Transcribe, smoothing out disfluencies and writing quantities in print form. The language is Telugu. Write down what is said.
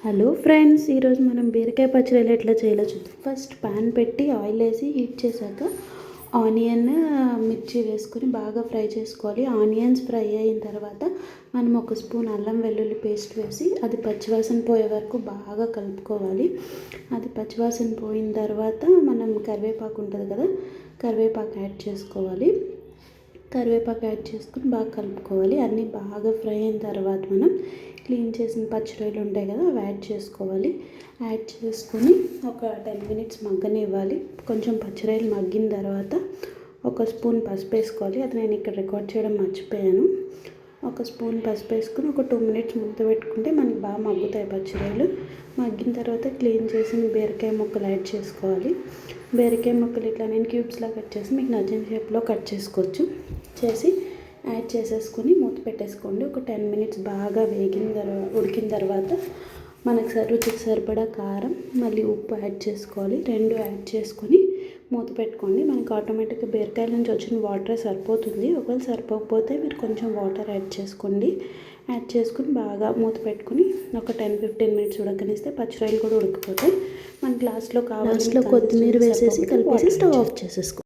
హలో ఫ్రెండ్స్, ఈరోజు మనం బీరకాయ పచ్చడి ఎట్లా చేయాలో చూద్దాం. ఫస్ట్ పాన్ పెట్టి ఆయిల్ వేసి హీట్ చేశాక ఆనియన్ మిర్చి వేసుకొని బాగా ఫ్రై చేసుకోవాలి. ఆనియన్స్ ఫ్రై అయిన తర్వాత మనం ఒక స్పూన్ అల్లం వెల్లుల్లి పేస్ట్ వేసి అది పచ్చివాసన పోయే వరకు బాగా కలుపుకోవాలి. అది పచ్చివాసన పోయిన తర్వాత మనం కరివేపాకు ఉంటుంది కదా, కరివేపాకు యాడ్ చేసుకోవాలి. కరివేపాకు యాడ్ చేసుకుని బాగా కలుపుకోవాలి. అన్నీ బాగా ఫ్రై అయిన తర్వాత మనం క్లీన్ చేసిన పచ్చిరొయ్యలు ఉంటాయి కదా, అవి యాడ్ చేసుకోవాలి. యాడ్ చేసుకొని ఒక 10 మినిట్స్ మగ్గనివ్వాలి. కొంచెం పచ్చిరొయ్యలు మగ్గిన తర్వాత ఒక స్పూన్ పసుపు వేసుకోవాలి. అది నేను ఇక్కడ రికార్డ్ చేయడం మర్చిపోయాను. ఒక స్పూన్ పసుపు వేసుకుని ఒక 2 మినిట్స్ మూత పెట్టుకుంటే మనకి బాగా మగ్గుతాయి పచ్చిరొయ్యలు. మగ్గిన తర్వాత క్లీన్ చేసిన బీరకాయ ముక్కలు యాడ్ చేసుకోవాలి. బీరకాయ ముక్కలు ఇట్లా నేను క్యూబ్స్లా కట్ చేసి మీకు నచ్చిన షేప్లో కట్ చేసుకోవచ్చు. చేసి యాడ్ చేసేసుకొని మూత పెట్టేసుకోండి. ఒక 10 మినిట్స్ బాగా ఉడికిన తర్వాత మనకు రుచికి సరిపడా కారం మళ్ళీ ఉప్పు యాడ్ చేసుకోవాలి. 2 యాడ్ చేసుకొని మూత పెట్టుకోండి. మనకి ఆటోమేటిక్గా బీరకాయల నుంచి వచ్చిన వాటరే సరిపోతుంది. ఒకవేళ సరిపోకపోతే మీరు కొంచెం వాటర్ యాడ్ చేసుకోండి. యాడ్ చేసుకుని బాగా మూత పెట్టుకుని ఒక 10-15 మినిట్స్ ఉడకనిస్తే పచ్చిరొయ్యలు కూడా ఉడికిపోతాయి. మన లాస్ట్లో కొత్తిమీర వేసేసి కలిపేసి స్టవ్ ఆఫ్ చేసేసుకోండి.